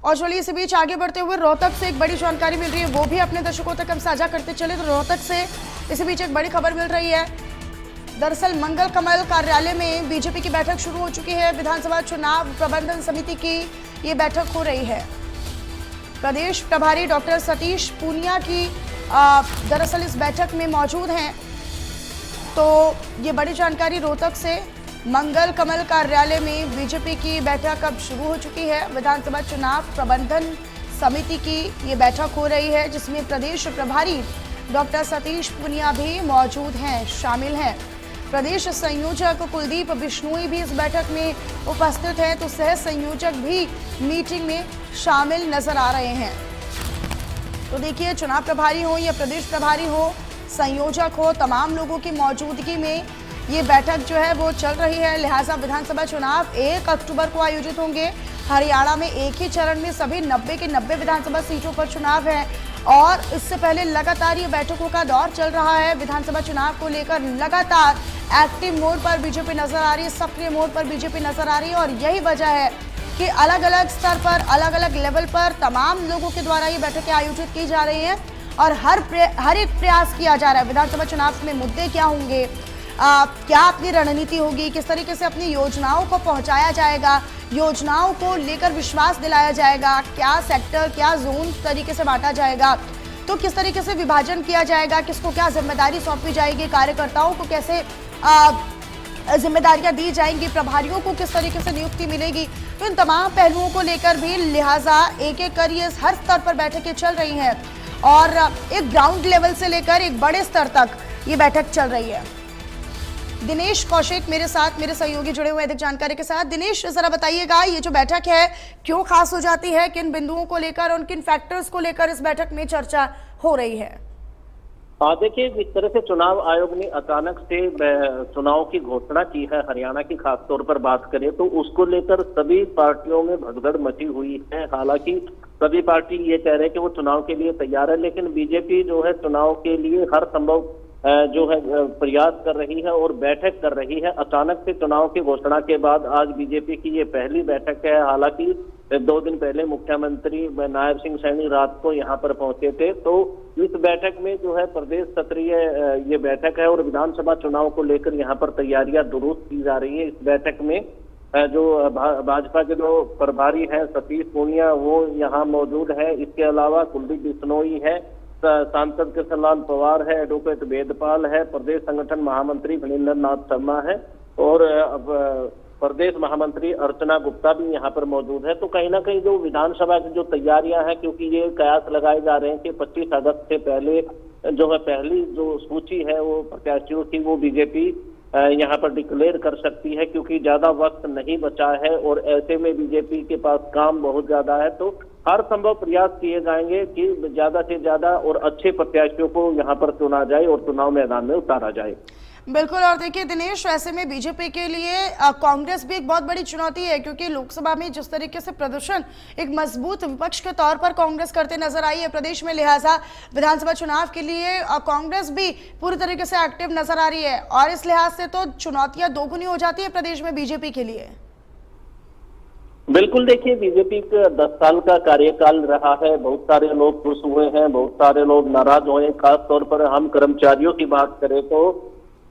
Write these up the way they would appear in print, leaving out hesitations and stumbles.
और चलिए इसी बीच आगे बढ़ते हुए रोहतक से एक बड़ी जानकारी मिल रही है, वो भी अपने दर्शकों तक हम साझा करते चले। तो रोहतक से इसी बीच एक बड़ी खबर मिल रही है। दरअसल मंगल कमल कार्यालय में बीजेपी की बैठक शुरू हो चुकी है। विधानसभा चुनाव प्रबंधन समिति की ये बैठक हो रही है। प्रदेश प्रभारी डॉक्टर सतीश पूनिया की दरअसल इस बैठक में मौजूद हैं। तो ये बड़ी जानकारी रोहतक से मंगल कमल कार्यालय में बीजेपी की बैठक अब शुरू हो चुकी है। विधानसभा चुनाव प्रबंधन समिति की ये बैठक हो रही है, जिसमें प्रदेश प्रभारी डॉक्टर सतीश पूनिया भी मौजूद हैं, शामिल हैं। प्रदेश संयोजक कुलदीप बिश्नोई भी इस बैठक में उपस्थित हैं, तो सह संयोजक भी मीटिंग में शामिल नजर आ रहे हैं। तो देखिए, चुनाव प्रभारी हो या प्रदेश प्रभारी हो, संयोजक हो, तमाम लोगों की मौजूदगी में ये बैठक जो है वो चल रही है। लिहाजा विधानसभा चुनाव 1 अक्टूबर को आयोजित होंगे। हरियाणा में एक ही चरण में सभी 90 के 90 विधानसभा सीटों पर चुनाव है और इससे पहले लगातार ये बैठकों का दौर चल रहा है। विधानसभा चुनाव को लेकर लगातार एक्टिव मोड पर बीजेपी नजर आ रही है, सक्रिय मोड पर बीजेपी नजर आ रही है और यही वजह है कि अलग अलग स्तर पर, अलग अलग लेवल पर तमाम लोगों के द्वारा ये बैठकें आयोजित की जा रही हैं और हर एक प्रयास किया जा रहा है। विधानसभा चुनाव में मुद्दे क्या होंगे, क्या अपनी रणनीति होगी, किस तरीके से अपनी योजनाओं को पहुंचाया जाएगा, योजनाओं को लेकर विश्वास दिलाया जाएगा, क्या सेक्टर, क्या जोन तरीके से बांटा जाएगा, तो किस तरीके से विभाजन किया जाएगा, किसको क्या जिम्मेदारी सौंपी जाएगी, कार्यकर्ताओं को कैसे जिम्मेदारियां दी जाएंगी, प्रभारियों को किस तरीके से नियुक्ति मिलेगी। तो इन तमाम पहलुओं को लेकर भी लिहाजा एक एक कर ये हर स्तर पर बैठकें चल रही हैं और एक ग्राउंड लेवल से लेकर एक बड़े स्तर तक ये बैठक चल रही है। दिनेश कौशिक मेरे साथ, मेरे सहयोगी जुड़े हुए अधिक जानकारी के साथ। दिनेश, जरा बताइएगा, ये जो बैठक है क्यों खास हो जाती है, किन बिंदुओं को लेकर और किन फैक्टर्स को लेकर इस बैठक में चर्चा हो रही है? देखिए, जिस तरह से चुनाव आयोग ने अचानक से चुनाव की घोषणा की है, हरियाणा की खास तौर पर बात करें तो उसको लेकर सभी पार्टियों में भगदड़ मची हुई है। हालांकि सभी पार्टी ये कह रहे हैं कि वो चुनाव के लिए तैयार है, लेकिन बीजेपी जो है चुनाव के लिए हर संभव जो है प्रयास कर रही है और बैठक कर रही है। अचानक से चुनाव की घोषणा के बाद आज बीजेपी की ये पहली बैठक है। हालांकि 2 दिन पहले मुख्यमंत्री नायब सिंह सैनी रात को यहाँ पर पहुंचे थे। तो इस बैठक में जो है प्रदेश स्तरीय ये बैठक है और विधानसभा चुनाव को लेकर यहाँ पर तैयारियां दुरुस्त की जा रही है। इस बैठक में जो भाजपा के जो प्रभारी हैं सतीश पूनिया, वो यहाँ मौजूद है। इसके अलावा कुलदीप बिश्नोई है, सांसद कृष्णलाल पवार है, एडवोकेट वेदपाल है, प्रदेश संगठन महामंत्री मनिंदर नाथ शर्मा है और प्रदेश महामंत्री अर्चना गुप्ता भी यहाँ पर मौजूद है। तो कहीं ना कहीं जो विधानसभा की जो तैयारियां हैं, क्योंकि ये कयास लगाए जा रहे हैं कि 25 अगस्त से पहले जो है पहली जो सूची है वो प्रत्याशियों की वो बीजेपी यहाँ पर डिक्लेयर कर सकती है, क्योंकि ज्यादा वक्त नहीं बचा है और ऐसे में बीजेपी के पास काम बहुत ज्यादा है। तो हर संभव प्रयास किए जाएंगे कि ज्यादा से ज्यादा और अच्छे प्रत्याशियों को यहाँ पर चुना जाए और चुनाव मैदान में उतारा जाए। बिल्कुल। और देखिए दिनेश, ऐसे में बीजेपी के लिए कांग्रेस भी एक बहुत बड़ी चुनौती है, क्योंकि लोकसभा में जिस तरीके से प्रदर्शन एक मजबूत विपक्ष के तौर पर कांग्रेस करते नजर आई है प्रदेश में, लिहाजा विधानसभा चुनाव के लिए कांग्रेस भी पूरी तरीके से एक्टिव नजर आ रही है और इस लिहाज से तो चुनौतियां दोगुनी हो जाती है प्रदेश में बीजेपी के लिए। बिल्कुल, देखिए बीजेपी का 10 साल का कार्यकाल रहा है। बहुत सारे लोग खुश हुए हैं, बहुत सारे लोग नाराज हुए हैं। खास तौर पर हम कर्मचारियों की बात करें तो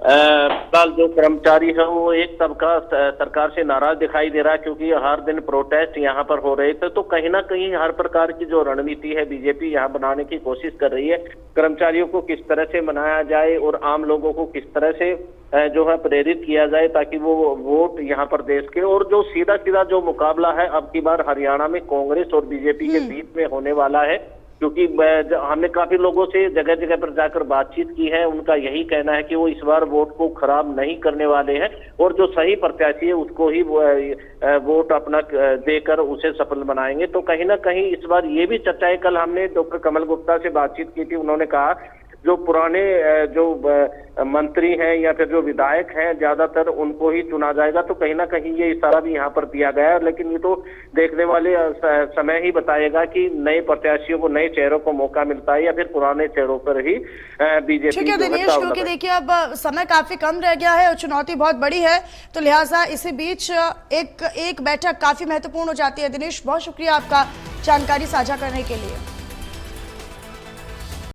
फिलहाल जो कर्मचारी है वो एक तबका सरकार से नाराज दिखाई दे रहा है, क्योंकि हर दिन प्रोटेस्ट यहाँ पर हो रहे थे। तो कहीं ना कहीं हर प्रकार की जो रणनीति है बीजेपी यहाँ बनाने की कोशिश कर रही है। कर्मचारियों को किस तरह से मनाया जाए और आम लोगों को किस तरह से जो है प्रेरित किया जाए ताकि वो वोट यहाँ पर देश के, और जो सीधा सीधा जो मुकाबला है अब की बार हरियाणा में कांग्रेस और बीजेपी के बीच में होने वाला है। क्योंकि हमने काफी लोगों से जगह जगह पर जाकर बातचीत की है, उनका यही कहना है कि वो इस बार वोट को खराब नहीं करने वाले हैं और जो सही प्रत्याशी है उसको ही वोट अपना देकर उसे सफल बनाएंगे। तो कहीं ना कहीं इस बार ये भी चर्चा है। कल हमने डॉक्टर कमल गुप्ता से बातचीत की थी, उन्होंने कहा जो पुराने जो मंत्री हैं या फिर जो विधायक हैं ज्यादातर उनको ही चुना जाएगा। तो कहीं ना कहीं ये इशारा भी यहाँ पर दिया गया है, लेकिन ये तो देखने वाले समय ही बताएगा कि नए प्रत्याशियों को, नए चेहरों को मौका मिलता है या फिर पुराने चेहरों पर ही बीजेपी। ठीक है दिनेश, क्योंकि देखिए अब समय काफी कम रह गया है और चुनौती बहुत बड़ी है, तो लिहाजा इसी बीच एक बैठक काफी महत्वपूर्ण हो जाती है। दिनेश, बहुत शुक्रिया आपका जानकारी साझा करने के लिए।